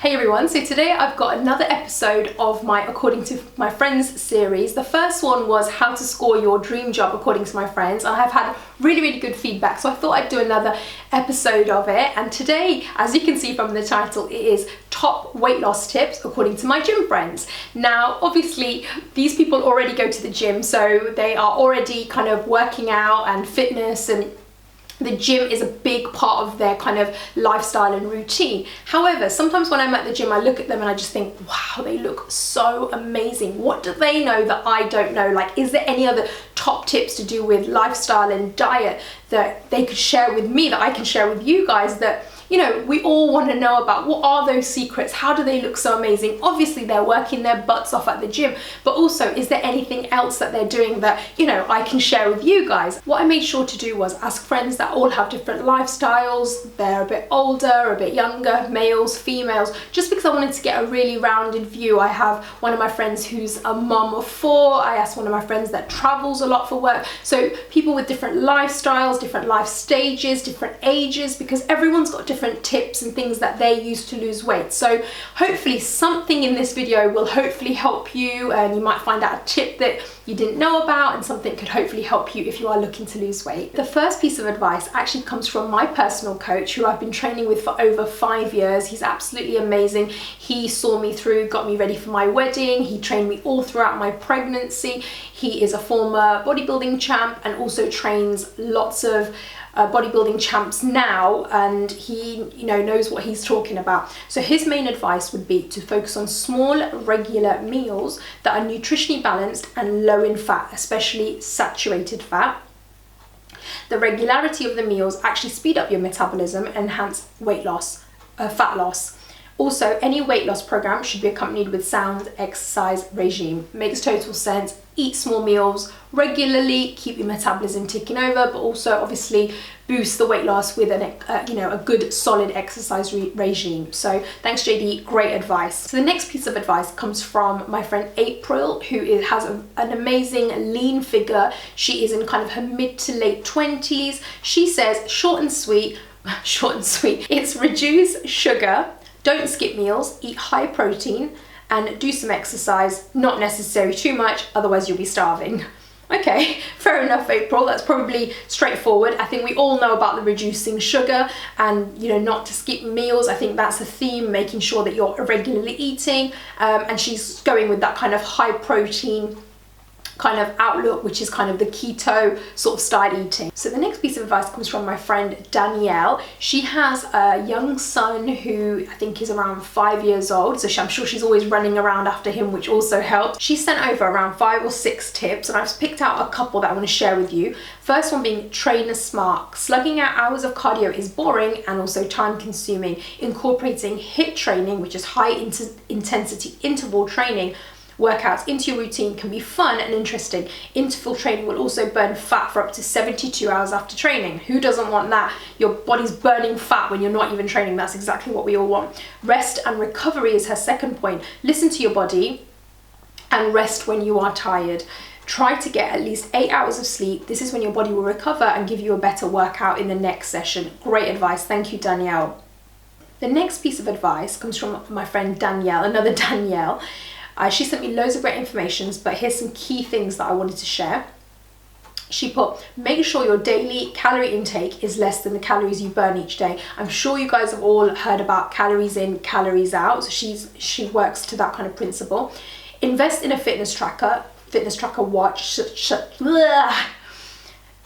Hey everyone, so today I've got another episode of my According to My Friends series. The first one was how to score your dream job according to my friends, and I've had really good feedback, so I thought I'd do another episode of it. And today, as you can see from the title, it is top weight loss tips according to my gym friends. Now obviously these people already go to the gym, so they are already kind of working out and fitness, and the gym is a big part of their kind of lifestyle and routine. However, sometimes when I'm at the gym, I look at them and I just think, wow, they look so amazing. What do they know that I don't know? Like, is there any other top tips to do with lifestyle and diet that they could share with me, that I can share with you guys, that, you know, we all want to know about? What are those secrets? How do they look so amazing? Obviously they're working their butts off at the gym, but also is there anything else that they're doing that, you know, I can share with you guys? What I made sure to do was ask friends that all have different lifestyles. They're a bit older, a bit younger, males, females, just because I wanted to get a really rounded view. I have one of my friends who's a mom of 4. I asked one of my friends that travels a lot for work. So people with different lifestyles, different life stages, different ages, because everyone's got different tips and things that they use to lose weight. So hopefully something in this video will hopefully help you, and you might find out a tip that you didn't know about, and something could hopefully help you if you are looking to lose weight. The first piece of advice actually comes from my personal coach, who I've been training with for over 5 years. He's absolutely amazing. He saw me through, got me ready for my wedding. He trained me all throughout my pregnancy. He is a former bodybuilding champ and also trains lots of bodybuilding champs now, and he, you know, knows what he's talking about. So his main advice would be to focus on small regular meals that are nutritionally balanced and low in fat, especially saturated fat. The regularity of the meals actually speed up your metabolism and enhance weight loss, fat loss. Also, any weight loss program should be accompanied with sound exercise regime. Makes total sense. Eat small meals regularly, keep your metabolism ticking over, but also obviously boost the weight loss with a good solid exercise regime. So thanks JD, great advice. So the next piece of advice comes from my friend April, who has an amazing lean figure. She is in kind of her mid to late 20s. She says short and sweet. It's reduce sugar, don't skip meals, eat high protein, and do some exercise, not necessarily too much, otherwise you'll be starving. Okay, fair enough, April. That's probably straightforward. I think we all know about the reducing sugar and, you know, not to skip meals. I think that's a theme, making sure that you're regularly eating. And she's going with that kind of high protein kind of outlook, which is kind of the keto sort of style eating. So the next piece of advice comes from my friend Danielle. She has a young son who I think is around 5 years old, so I'm sure she's always running around after him, which also helps. She sent over around 5 or 6 tips, and I've picked out a couple that I want to share with you. First one being trainer smart. Slugging out hours of cardio is boring and also time consuming. Incorporating HIIT training, which is high intensity interval training workouts, into your routine can be fun and interesting. Interval training will also burn fat for up to 72 hours after training. Who doesn't want that? Your body's burning fat when you're not even training. That's exactly what we all want. Rest and recovery is her second point. Listen to your body and rest when you are tired. Try to get at least 8 hours of sleep. This is when your body will recover and give you a better workout in the next session. Great advice. Thank you, Danielle. The next piece of advice comes from my friend Danielle, another Danielle. She sent me loads of great information, but here's some key things that I wanted to share. She put, make sure your daily calorie intake is less than the calories you burn each day. I'm sure you guys have all heard about calories in, calories out. So she works to that kind of principle. Invest in a fitness tracker watch.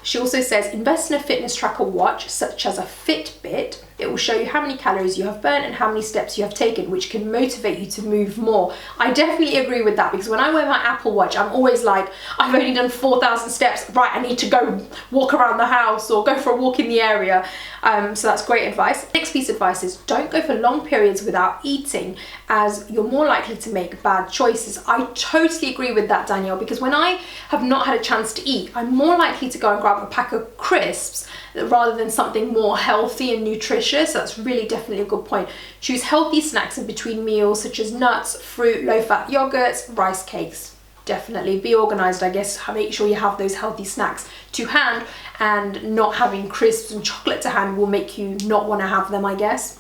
She also says, invest in a fitness tracker watch, such as a Fitbit. It will show you how many calories you have burned and how many steps you have taken, which can motivate you to move more. I definitely agree with that, because when I wear my Apple Watch, I'm always like, I've only done 4,000 steps. Right, I need to go walk around the house or go for a walk in the area. So that's great advice. Next piece of advice is don't go for long periods without eating, as you're more likely to make bad choices. I totally agree with that, Danielle, because when I have not had a chance to eat, I'm more likely to go and grab a pack of crisps rather than something more healthy and nutritious. So that's really definitely a good point. Choose healthy snacks in between meals, such as nuts, fruit, low-fat yogurts, rice cakes. Definitely be organized, I guess. Make sure you have those healthy snacks to hand, and not having crisps and chocolate to hand will make you not want to have them, I guess.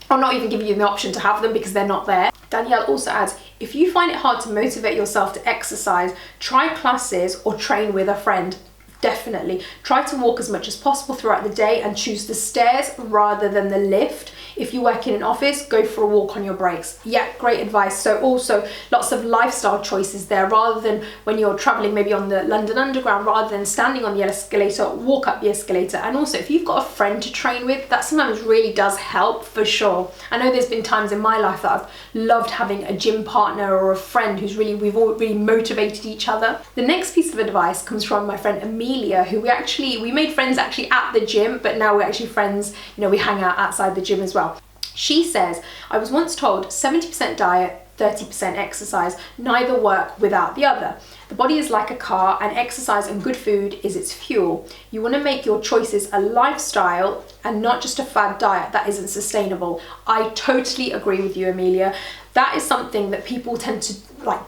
or not even giving you the option to have them because they're not there. Danielle also adds, if you find it hard to motivate yourself to exercise, try classes or train with a friend. Definitely. Try to walk as much as possible throughout the day and choose the stairs rather than the lift. If you work in an office, go for a walk on your breaks. Yeah, great advice. So also lots of lifestyle choices there. Rather than when you're traveling maybe on the London Underground, rather than standing on the escalator, walk up the escalator. And also if you've got a friend to train with, that sometimes really does help for sure. I know there's been times in my life that I've loved having a gym partner or a friend who's we've all really motivated each other. The next piece of advice comes from my friend Amelia, who we made friends actually at the gym, but now we're actually friends, we hang out outside the gym as well. She says, I was once told 70% diet, 30% exercise, neither work without the other. The body is like a car and exercise and good food is its fuel. You want to make your choices a lifestyle and not just a fad diet that isn't sustainable. I totally agree with you, Amelia. That is something that people tend to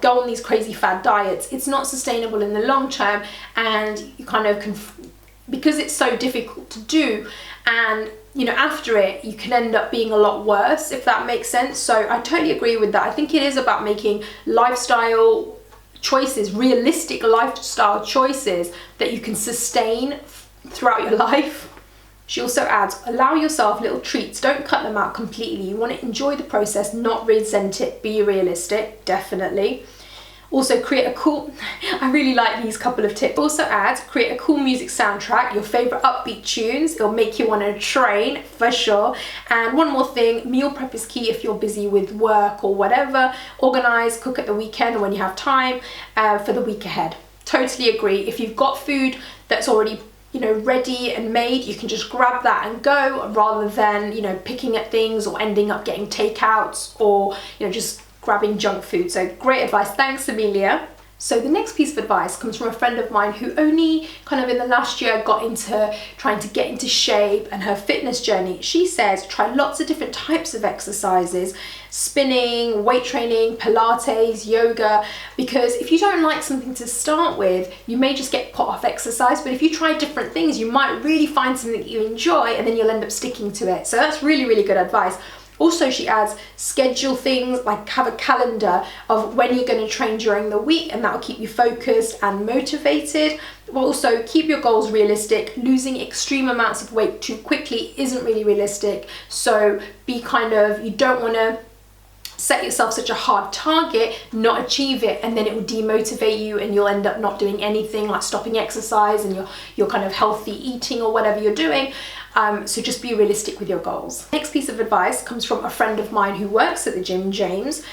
go on these crazy fad diets. It's not sustainable in the long term, and you kind of because it's so difficult to do, and after it you can end up being a lot worse, if that makes sense. So I totally agree with that. I think it is about making lifestyle choices, realistic lifestyle choices that you can sustain throughout your life. She also adds, allow yourself little treats, don't cut them out completely. You want to enjoy the process, not resent it, be realistic, definitely. Also create a cool, I really like these couple of tips. Also adds, create a cool music soundtrack, your favourite upbeat tunes, it'll make you want to train for sure. And one more thing, meal prep is key if you're busy with work or whatever. Organise, cook at the weekend when you have time for the week ahead. Totally agree. If you've got food that's already ready and made, you can just grab that and go, rather than picking at things or ending up getting takeouts or just grabbing junk food. So great advice, thanks Amelia. So the next piece of advice comes from a friend of mine who only kind of in the last year got into trying to get into shape and her fitness journey. She says try lots of different types of exercises, spinning, weight training, Pilates, yoga, because if you don't like something to start with, you may just get put off exercise, but if you try different things, you might really find something that you enjoy and then you'll end up sticking to it. So that's really, really good advice. Also, she adds, schedule things, have a calendar of when you're going to train during the week, and that will keep you focused and motivated. Also, keep your goals realistic. Losing extreme amounts of weight too quickly isn't really realistic. So you don't want to set yourself such a hard target, not achieve it, and then it will demotivate you and you'll end up not doing anything, like stopping exercise and your kind of healthy eating or whatever you're doing. So just be realistic with your goals. Next piece of advice comes from a friend of mine who works at the gym, James.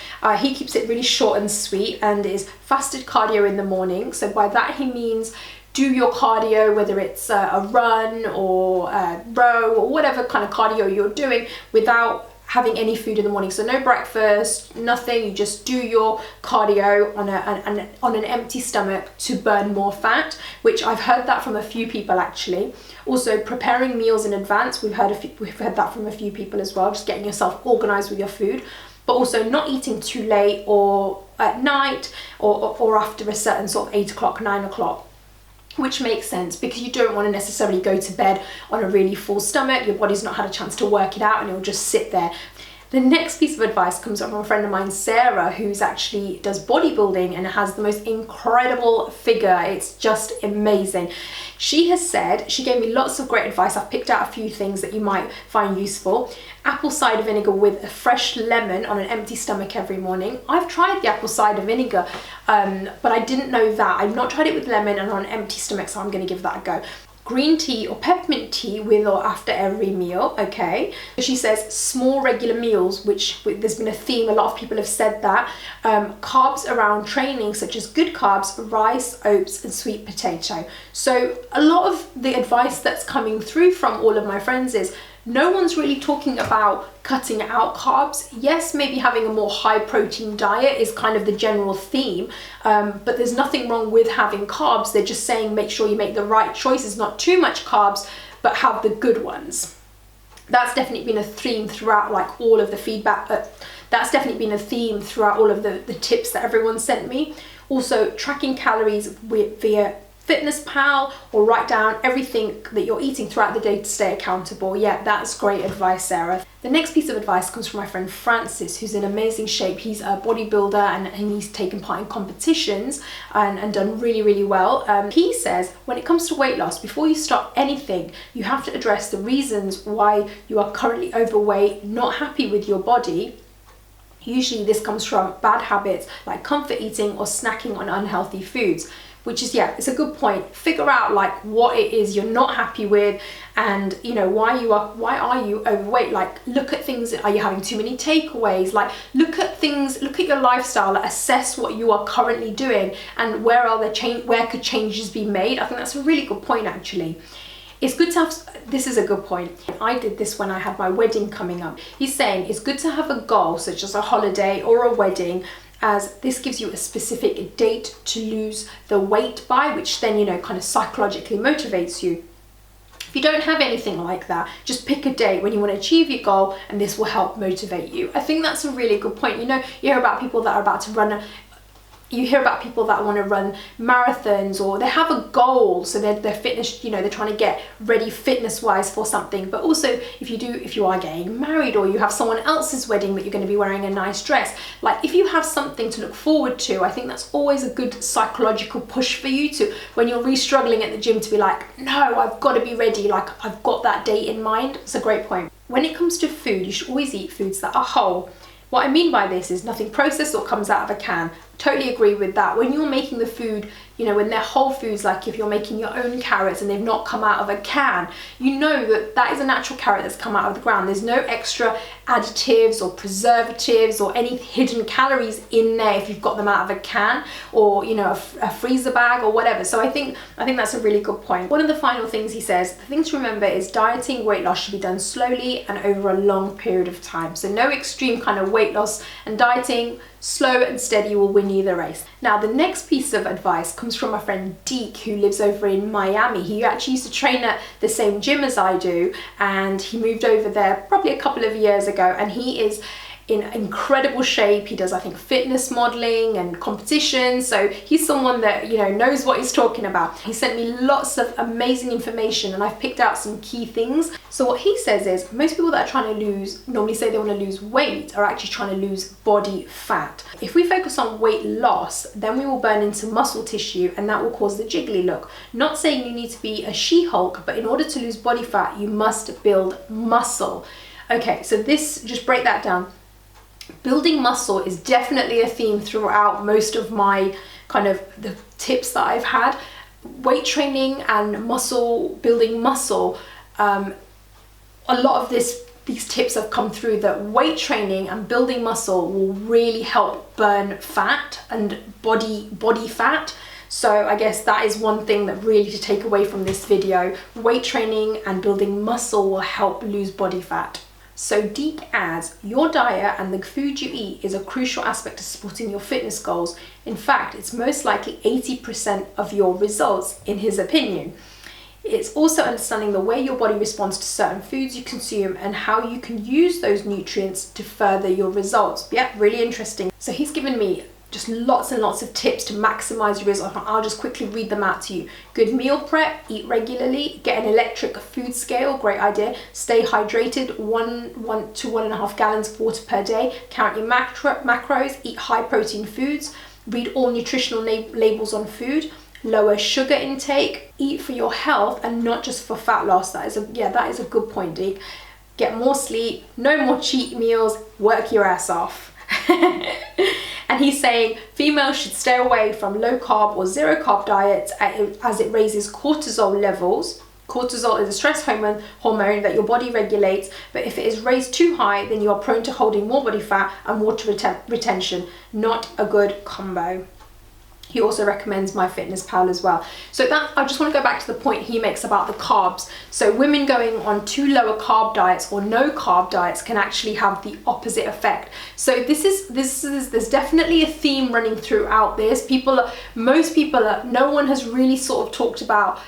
He keeps it really short and sweet and is fasted cardio in the morning. So by that he means do your cardio, whether it's a run or a row or whatever kind of cardio you're doing, without having any food in the morning. So no breakfast, nothing. You just do your cardio on an empty stomach to burn more fat, which I've heard that from a few people actually. Also preparing meals in advance, we've heard that from a few people as well, just getting yourself organized with your food. But also not eating too late or at night or after a certain sort of 8 o'clock, 9 o'clock. Which makes sense because you don't want to necessarily go to bed on a really full stomach. Your body's not had a chance to work it out and it'll just sit there. The next piece of advice comes from a friend of mine, Sarah, who's actually does bodybuilding and has the most incredible figure. It's just amazing. She has said, she gave me lots of great advice. I've picked out a few things that you might find useful. Apple cider vinegar with a fresh lemon on an empty stomach every morning. I've tried the apple cider vinegar, but I didn't know that. I've not tried it with lemon and on an empty stomach, so I'm going to give that a go. Green tea or peppermint tea with or after every meal, okay. She says small regular meals, which there's been a theme, a lot of people have said that. Carbs around training, such as good carbs, rice, oats and sweet potato. So a lot of the advice that's coming through from all of my friends is no one's really talking about cutting out carbs. Yes, maybe having a more high protein diet is kind of the general theme, but there's nothing wrong with having carbs. They're just saying make sure you make the right choices, not too much carbs, but have the good ones. That's definitely been a theme throughout all of the feedback. That's definitely been a theme throughout all of the tips that everyone sent me. Also, tracking calories via MyFitnessPal or write down everything that you're eating throughout the day to stay accountable. Yeah, that's great advice, Sarah. The next piece of advice comes from my friend Francis, who's in amazing shape. He's a bodybuilder and he's taken part in competitions and done really, really well. He says when it comes to weight loss, before you start anything, you have to address the reasons why you are currently overweight, not happy with your body. Usually this comes from bad habits like comfort eating or snacking on unhealthy foods, which is, yeah, it's a good point. Figure out like what it is you're not happy with and you know why are you overweight. Like look at things, are you having too many takeaways? Like look at things, look at your lifestyle, assess what you are currently doing and where could changes be made. I think that's a really good point actually. It's good to have, this is a good point. I did this when I had my wedding coming up. He's saying it's good to have a goal such as a holiday or a wedding, as this gives you a specific date to lose the weight by, which then, you know, kind of psychologically motivates you. If you don't have anything like that, just pick a date when you want to achieve your goal and this will help motivate you. I think that's a really good point. You know, you hear about people that are about to run you hear about people that want to run marathons or they have a goal, so they're fitness, you know, they're trying to get ready fitness wise for something. But also if you are getting married or you have someone else's wedding that you're going to be wearing a nice dress, like if you have something to look forward to, I think that's always a good psychological push for you to, when you're really struggling at the gym, to be like, no, I've got to be ready, like I've got that date in mind. It's a great point. When it comes to food, you should always eat foods that are whole. What I mean by this is nothing processed or comes out of a can. Totally agree with that. When you're making the food, you know, when they're whole foods, like if you're making your own carrots and they've not come out of a can, you know that that is a natural carrot that's come out of the ground. There's no extra additives or preservatives or any hidden calories in there if you've got them out of a can or, you know, a freezer bag or whatever. So I think that's a really good point. One of the final things he says, the thing to remember is dieting, weight loss should be done slowly and over a long period of time. So no extreme kind of weight loss and dieting. Slow and steady will win you the race. Now, the next piece of advice comes from my friend Deke, who lives over in Miami. He actually used to train at the same gym as I do, and he moved over there probably a couple of years ago, and he is in incredible shape. He does, I think, fitness modeling and competitions. So he's someone that, you know, knows what he's talking about. He sent me lots of amazing information and I've picked out some key things. So what he says is most people that are trying to normally say they want to lose weight are actually trying to lose body fat. If we focus on weight loss, then we will burn into muscle tissue and that will cause the jiggly look. Not saying you need to be a She-Hulk, but in order to lose body fat, you must build muscle. Okay, so just break that down. Building muscle is definitely a theme throughout most of my kind of the tips that I've had. Weight training and building muscle, a lot of these tips have come through that weight training and building muscle will really help burn fat and body fat. So I guess that is one thing that really to take away from this video. Weight training and building muscle will help lose body fat. So Deke adds, your diet and the food you eat is a crucial aspect of supporting your fitness goals. In fact, it's most likely 80% of your results, in his opinion. It's also understanding the way your body responds to certain foods you consume and how you can use those nutrients to further your results. Yeah, really interesting. So he's given me just lots and lots of tips to maximize your results. I'll just quickly read them out to you. Good meal prep, eat regularly, get an electric food scale, great idea. Stay hydrated, 1 to 1.5 gallons of water per day. Count your macros, eat high protein foods, read all nutritional labels on food. Lower sugar intake, eat for your health and not just for fat loss. That is a good point, Deke. Get more sleep, no more cheat meals, work your ass off. And he's saying females should stay away from low carb or zero carb diets as it raises cortisol levels. Cortisol is a stress hormone that your body regulates, but if it is raised too high, then you are prone to holding more body fat and water retention. Not a good combo. He also recommends MyFitnessPal as well. So I just want to go back to the point he makes about the carbs. So women going on too lower carb diets or no carb diets can actually have the opposite effect. So there's definitely a theme running throughout this. No one has really sort of talked about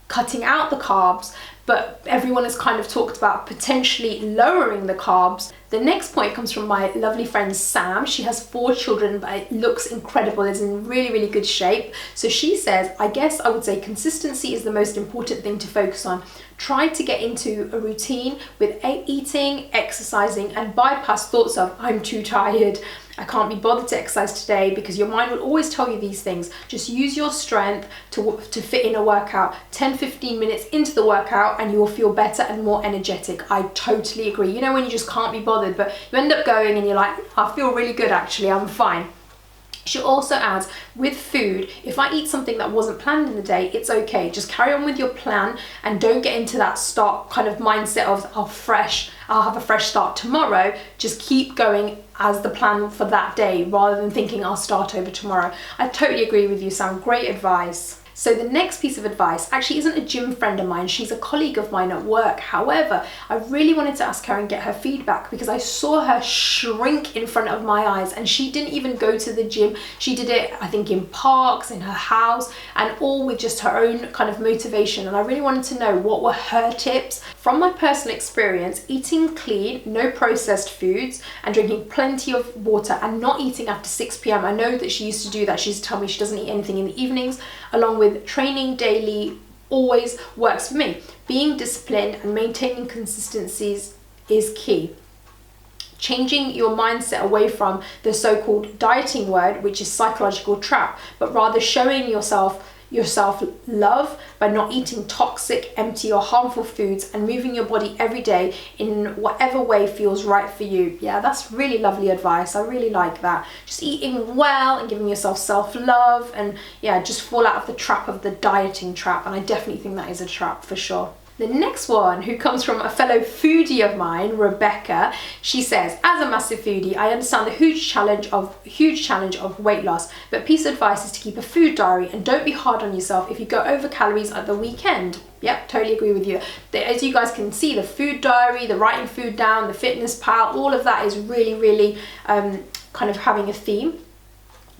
cutting out the carbs, but everyone has kind of talked about potentially lowering the carbs. The next point comes from my lovely friend Sam. She has 4 children, but it looks incredible. It's in really, really good shape. So she says, I guess I would say consistency is the most important thing to focus on. Try to get into a routine with eating, exercising, and bypass thoughts of, I'm too tired, I can't be bothered to exercise today, because your mind will always tell you these things. Just use your strength to fit in a workout. 10-15 minutes into the workout and you will feel better and more energetic. I totally agree. You know, when you just can't be bothered, but you end up going and you're like, I feel really good actually, I'm fine. She also adds, with food, if I eat something that wasn't planned in the day, it's okay. Just carry on with your plan and don't get into that start kind of mindset of, I'll have a fresh start tomorrow. Just keep going as the plan for that day rather than thinking I'll start over tomorrow. I totally agree with you, Sam. Great advice. So the next piece of advice actually isn't a gym friend of mine, she's a colleague of mine at work. However, I really wanted to ask her and get her feedback because I saw her shrink in front of my eyes, and she didn't even go to the gym. She did it, I think, in parks, in her house, and all with just her own kind of motivation. And I really wanted to know what were her tips. From my personal experience, eating clean, no processed foods, and drinking plenty of water, and not eating after 6 p.m. I know that she used to do that. She used to tell me she doesn't eat anything in the evenings, along with training daily always works for me. Being disciplined and maintaining consistencies is key. Changing your mindset away from the so-called dieting word, which is psychological trap, but rather showing yourself love by not eating toxic, empty or harmful foods, and moving your body every day in whatever way feels right for you. Yeah, that's really lovely advice. I really like that. Just eating well and giving yourself self-love, and yeah, just fall out of the trap of the dieting trap. And I definitely think that is a trap for sure. The next one, who comes from a fellow foodie of mine, Rebecca, she says, as a massive foodie, I understand the huge challenge of weight loss, but piece of advice is to keep a food diary and don't be hard on yourself if you go over calories at the weekend. Yep, totally agree with you. As you guys can see, the food diary, the writing food down, the fitness pal, all of that is really, really kind of having a theme.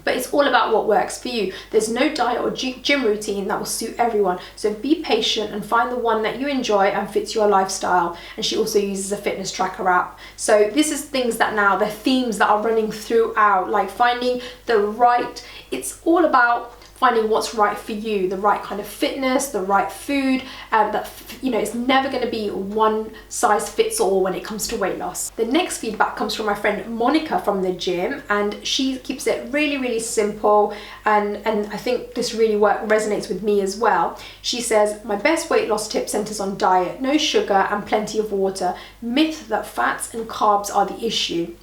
But it's all about what works for you. There's no diet or gym routine that will suit everyone. So be patient and find the one that you enjoy and fits your lifestyle. And she also uses a fitness tracker app. So this is things that now, the themes that are running throughout, like finding the right, it's all about finding what's right for you, the right kind of fitness, the right food, that, you know, it's never going to be one size fits all when it comes to weight loss. The next feedback comes from my friend Monica from the gym, and she keeps it really, really simple, and I think this really resonates with me as well. She says, my best weight loss tip centers on diet, no sugar and plenty of water. Myth that fats and carbs are the issue.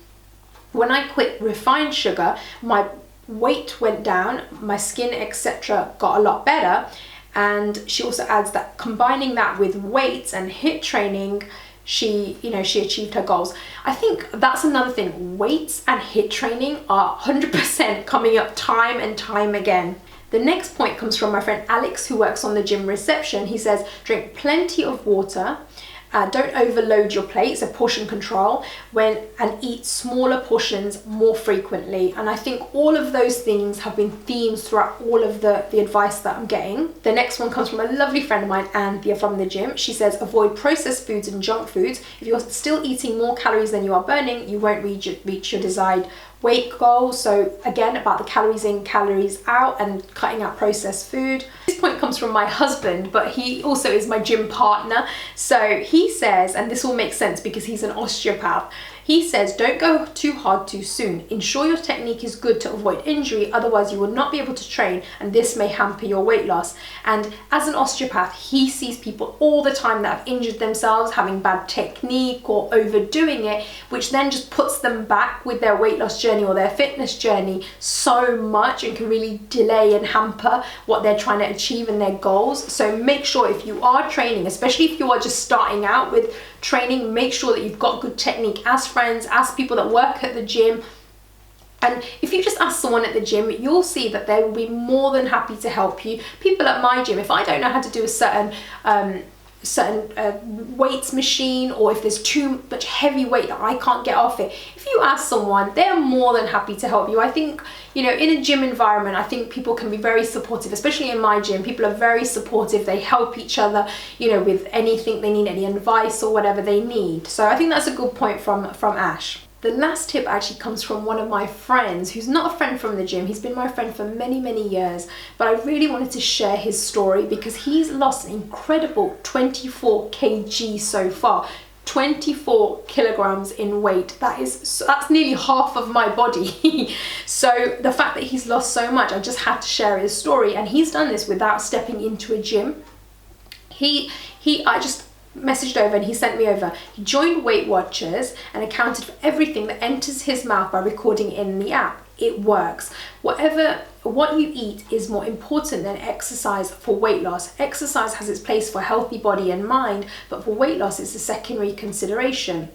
When I quit refined sugar, my weight went down, my skin, etc. got a lot better. And she also adds that combining that with weights and HIIT training, she achieved her goals. I think that's another thing. Weights and HIIT training are 100% coming up time and time again. The next point comes from my friend Alex, who works on the gym reception. He says, drink plenty of water. Don't overload your plate, so portion control, and eat smaller portions more frequently. And I think all of those things have been themes throughout all of the advice that I'm getting. The next one comes from a lovely friend of mine, Anthea from the gym. She says, avoid processed foods and junk foods. If you're still eating more calories than you are burning, you won't reach your desired weight goal. So again, about the calories in, calories out, and cutting out processed food. This point comes from my husband, but he also is my gym partner. So he says, and this all makes sense because he's an osteopath, he says, don't go too hard too soon. Ensure your technique is good to avoid injury, otherwise you will not be able to train, and this may hamper your weight loss. And as an osteopath, he sees people all the time that have injured themselves, having bad technique or overdoing it, which then just puts them back with their weight loss journey or their fitness journey so much, and can really delay and hamper what they're trying to achieve and their goals. So make sure, if you are training, especially if you are just starting out with training, make sure that you've got good technique. Ask friends, ask people that work at the gym, and if you just ask someone at the gym, you'll see that they will be more than happy to help you. People at my gym, if I don't know how to do a certain certain weights machine, or if there's too much heavy weight that I can't get off it, if you ask someone, they're more than happy to help you. I think, you know, in a gym environment, I think people can be very supportive, especially in my gym. People are very supportive. They help each other, you know, with anything they need, any advice or whatever they need. So I think that's a good point from Ash. The last tip actually comes from one of my friends who's not a friend from the gym. He's been my friend for many, many years, but I really wanted to share his story because he's lost an incredible 24 kg so far. 24 kilograms in weight. That's nearly half of my body. So the fact that he's lost so much, I just had to share his story, and he's done this without stepping into a gym. I just messaged over and he sent me over. He joined Weight Watchers and accounted for everything that enters his mouth by recording in the app. It works. What you eat is more important than exercise for weight loss. Exercise has its place for healthy body and mind, but for weight loss it's a secondary consideration.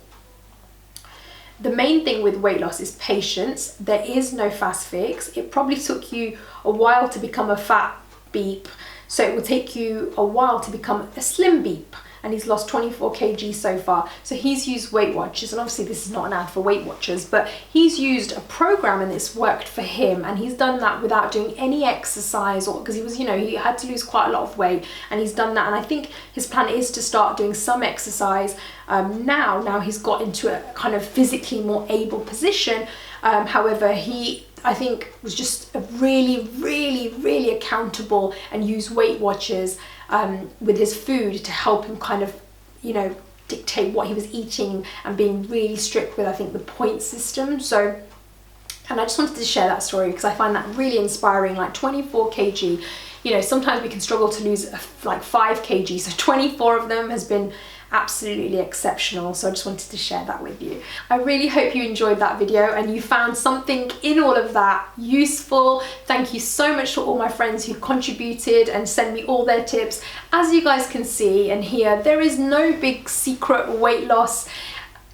The main thing with weight loss is patience. There is no fast fix. It probably took you a while to become a fat beep, so it will take you a while to become a slim beep. And he's lost 24 kg so far. So he's used Weight Watchers, and obviously this is not an ad for Weight Watchers, but he's used a program and it's worked for him, and he's done that without doing any exercise, or because he was, you know, he had to lose quite a lot of weight, and he's done that. And I think his plan is to start doing some exercise now he's got into a kind of physically more able position. However, I think was just a really accountable and used Weight Watchers with his food to help him kind of, you know, dictate what he was eating, and being really strict with, I think, the point system. So, and I just wanted to share that story because I find that really inspiring. Like 24 kg, you know, sometimes we can struggle to lose like 5 kg, so 24 of them has been absolutely exceptional. So I just wanted to share that with you. I really hope you enjoyed that video and you found something in all of that useful. Thank you so much to all my friends who contributed and sent me all their tips. As you guys can see and hear, there is no big secret weight loss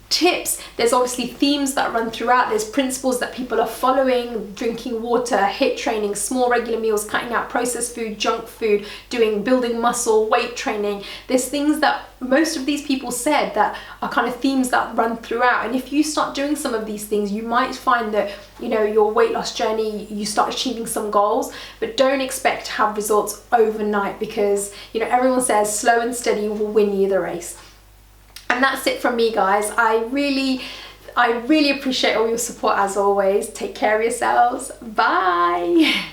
tips. There's obviously themes that run throughout. There's principles that people are following: drinking water, HIIT training, small regular meals, cutting out processed food, junk food, building muscle, weight training. There's things that most of these people said that are kind of themes that run throughout, and if you start doing some of these things, you might find that, you know, your weight loss journey, you start achieving some goals. But don't expect to have results overnight, because, you know, everyone says slow and steady will win you the race. And that's it from me, guys. I really appreciate all your support as always. Take care of yourselves. Bye.